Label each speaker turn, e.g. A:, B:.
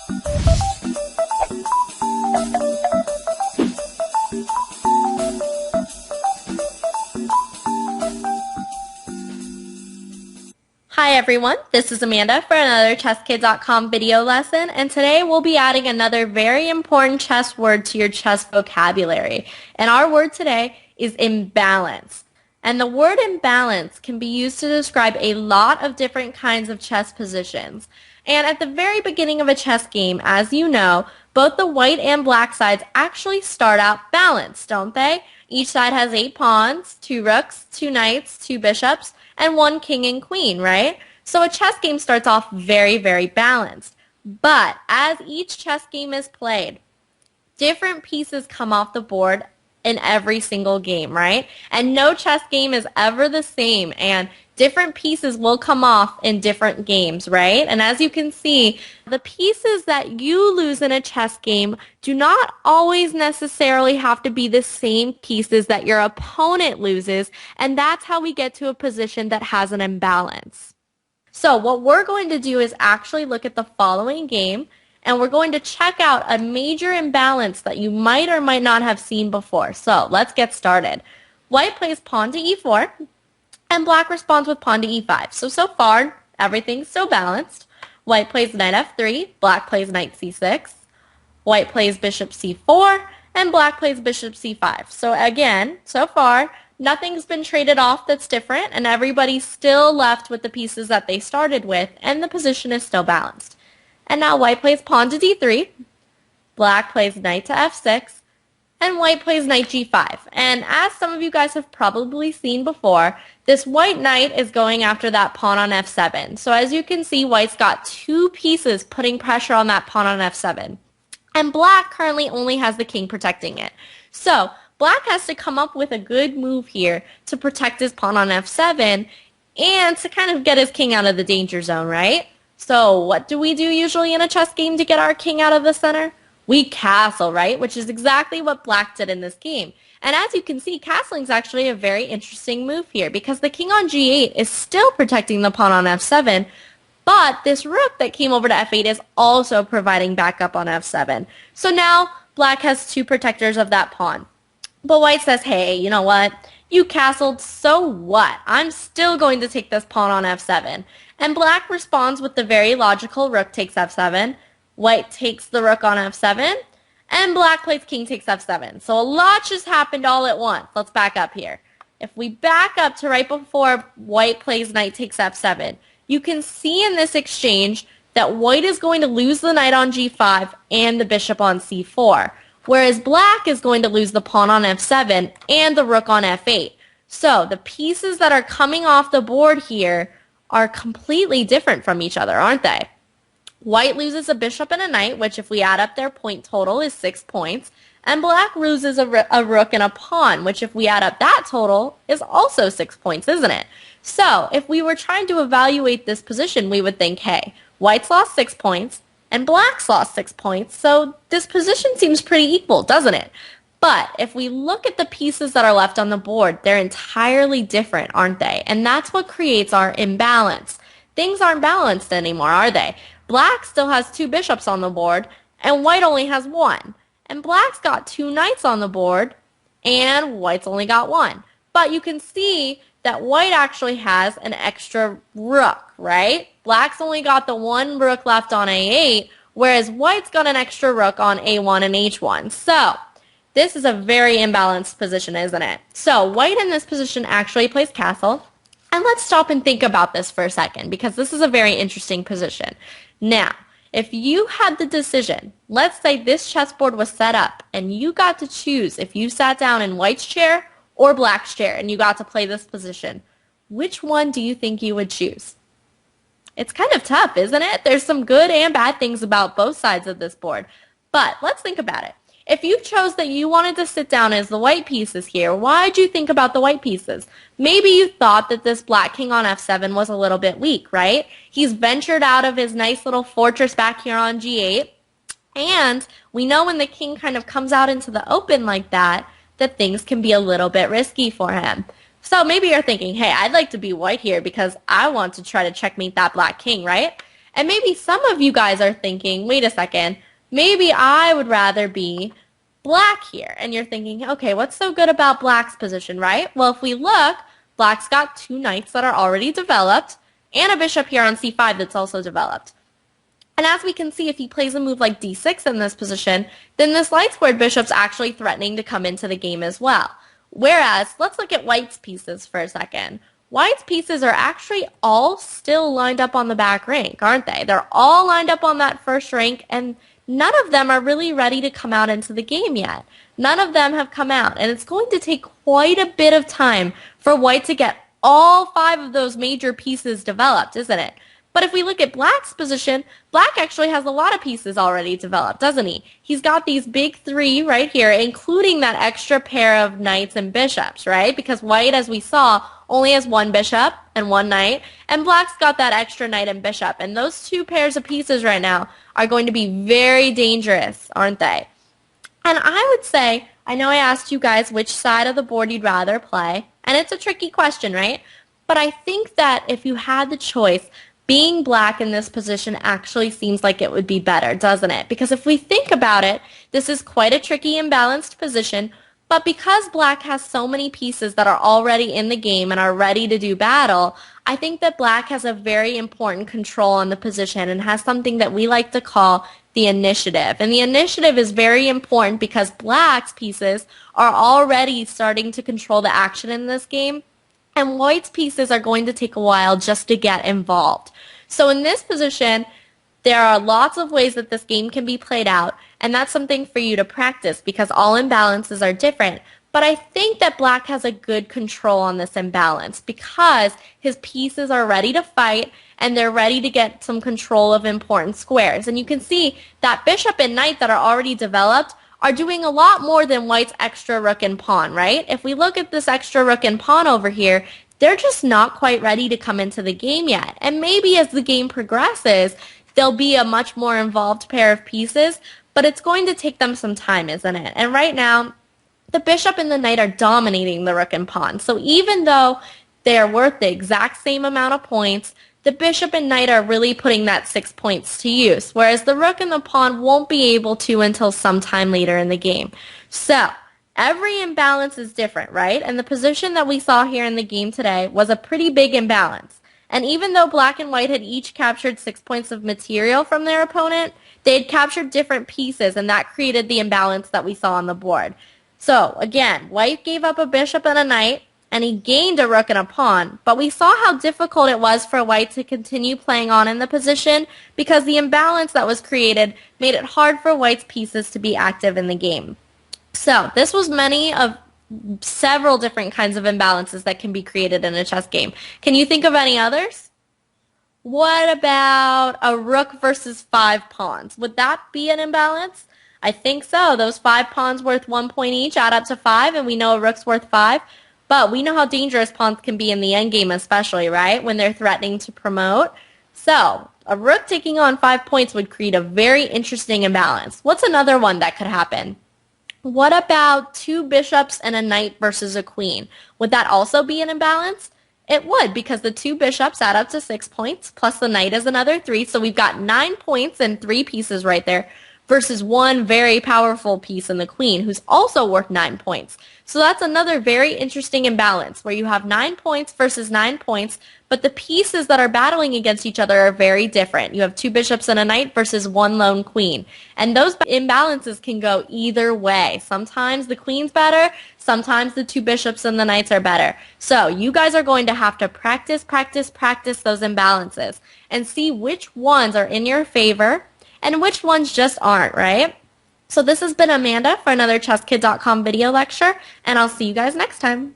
A: Hi everyone, this is Amanda for another ChessKid.com video lesson, and today we'll be adding another very important chess word to your chess vocabulary. And our word today is imbalance. And the word imbalance can be used to describe a lot of different kinds of chess positions. And at the very beginning of a chess game, as you know, both the white and black sides actually start out balanced, don't they? Each side has 8 pawns, 2 rooks, 2 knights, 2 bishops, and 1 king and queen, right? So a chess game starts off very, very balanced. But as each chess game is played, different pieces come off the board in every single game, right? And no chess game is ever the same, and different pieces will come off in different games, right? And as you can see, the pieces that you lose in a chess game do not always necessarily have to be the same pieces that your opponent loses, and that's how we get to a position that has an imbalance. So what we're going to do is actually look at the following game, and we're going to check out a major imbalance that you might or might not have seen before. So let's get started. White plays pawn to e4, and black responds with pawn to e5. So far, everything's so balanced. White plays knight f3, black plays knight c6. White plays bishop c4, and black plays bishop c5. So again, so far, nothing's been traded off that's different, and everybody's still left with the pieces that they started with, and the position is still balanced. And now white plays pawn to d3, black plays knight to f6, and white plays knight g5. And as some of you guys have probably seen before, this white knight is going after that pawn on f7. So as you can see, white's got 2 pieces putting pressure on that pawn on f7. And black currently only has the king protecting it. So black has to come up with a good move here to protect his pawn on f7 and to kind of get his king out of the danger zone, right? So what do we do usually in a chess game to get our king out of the center? We castle, right? Which is exactly what black did in this game. And as you can see, castling is actually a very interesting move here because the king on g8 is still protecting the pawn on f7, but this rook that came over to f8 is also providing backup on f7. So now black has 2 protectors of that pawn. But white says, hey, you know what? You castled, so what? I'm still going to take this pawn on f7. And black responds with the very logical rook takes f7, white takes the rook on f7, and black plays king takes f7. So a lot just happened all at once. Let's back up here. If we back up to right before white plays knight takes f7, you can see in this exchange that white is going to lose the knight on g5 and the bishop on c4, whereas black is going to lose the pawn on f7 and the rook on f8. So the pieces that are coming off the board here are completely different from each other, aren't they? White loses a bishop and a knight, which if we add up their point total is 6 points, and black loses a rook and a pawn, which if we add up that total is also 6 points, isn't it? So if we were trying to evaluate this position, we would think, hey, white's lost 6 points, and black's lost 6 points, so this position seems pretty equal, doesn't it? But if we look at the pieces that are left on the board, they're entirely different, aren't they? And that's what creates our imbalance. Things aren't balanced anymore, are they? Black still has 2 bishops on the board, and white only has 1. And black's got 2 knights on the board, and white's only got 1. But you can see that white actually has an extra rook, right? Black's only got the 1 rook left on a8, whereas white's got an extra rook on a1 and h1. So this is a very imbalanced position, isn't it? So white in this position actually plays castle. And let's stop and think about this for a second because this is a very interesting position. Now, if you had the decision, let's say this chessboard was set up and you got to choose if you sat down in white's chair or black's chair and you got to play this position, which one do you think you would choose? It's kind of tough, isn't it? There's some good and bad things about both sides of this board. But let's think about it. If you chose that you wanted to sit down as the white pieces here, why'd you think about the white pieces? Maybe you thought that this black king on f7 was a little bit weak, right? He's ventured out of his nice little fortress back here on g8. And we know when the king kind of comes out into the open like that, that things can be a little bit risky for him. So maybe you're thinking, hey, I'd like to be white here because I want to try to checkmate that black king, right? And maybe some of you guys are thinking, wait a second, maybe I would rather be black here. And you're thinking, okay, what's so good about black's position, right? Well, if we look, black's got two knights that are already developed and a bishop here on c5 that's also developed. And as we can see, if he plays a move like d6 in this position, then this light squared bishop's actually threatening to come into the game as well. Whereas, let's look at white's pieces for a second. White's pieces are actually all still lined up on the back rank, aren't they? They're all lined up on that first rank, and none of them are really ready to come out into the game yet. None of them have come out, and it's going to take quite a bit of time for white to get all 5 of those major pieces developed, isn't it? But if we look at black's position, black actually has a lot of pieces already developed, doesn't he? He's got these big 3 right here, including that extra pair of knights and bishops, right? Because white, as we saw, only has 1 bishop and 1 knight, and black's got that extra knight and bishop. And those 2 pairs of pieces right now are going to be very dangerous, aren't they? And I would say, I know I asked you guys which side of the board you'd rather play, and it's a tricky question, right? But I think that if you had the choice, being black in this position actually seems like it would be better, doesn't it? Because if we think about it, this is quite a tricky imbalanced position, but because black has so many pieces that are already in the game and are ready to do battle, I think that black has a very important control on the position and has something that we like to call the initiative. And the initiative is very important because black's pieces are already starting to control the action in this game, and white's pieces are going to take a while just to get involved. So in this position, there are lots of ways that this game can be played out, and that's something for you to practice because all imbalances are different. But I think that black has a good control on this imbalance because his pieces are ready to fight and they're ready to get some control of important squares. And you can see that bishop and knight that are already developed are doing a lot more than white's extra rook and pawn, right? If we look at this extra rook and pawn over here, they're just not quite ready to come into the game yet. And maybe as the game progresses, there'll be a much more involved pair of pieces, but it's going to take them some time, isn't it? And right now, the bishop and the knight are dominating the rook and pawn. So even though they are worth the exact same amount of points, the bishop and knight are really putting that 6 points to use, whereas the rook and the pawn won't be able to until sometime later in the game. So every imbalance is different, right? And the position that we saw here in the game today was a pretty big imbalance. And even though black and white had each captured 6 points of material from their opponent, they had captured different pieces, and that created the imbalance that we saw on the board. So again, white gave up a bishop and a knight, and he gained a rook and a pawn, but we saw how difficult it was for white to continue playing on in the position because the imbalance that was created made it hard for white's pieces to be active in the game. So this was many of several different kinds of imbalances that can be created in a chess game. Can you think of any others? What about a rook versus 5 pawns? Would that be an imbalance? I think so. Those 5 pawns worth 1 point each add up to 5, and we know a rook's worth 5. But we know how dangerous pawns can be in the endgame especially, right? When they're threatening to promote. So a rook taking on 5 points would create a very interesting imbalance. What's another one that could happen? What about 2 bishops and a knight versus a queen? Would that also be an imbalance? It would, because the 2 bishops add up to 6 points, plus the knight is another 3. So we've got 9 points and 3 pieces right there, versus one very powerful piece in the queen, who's also worth 9 points. So that's another very interesting imbalance, where you have 9 points versus 9 points, but the pieces that are battling against each other are very different. You have 2 bishops and a knight versus 1 lone queen. And those imbalances can go either way. Sometimes the queen's better, sometimes the 2 bishops and the knights are better. So you guys are going to have to practice those imbalances and see which ones are in your favor and which ones just aren't, right? So this has been Amanda for another ChessKid.com video lecture, and I'll see you guys next time.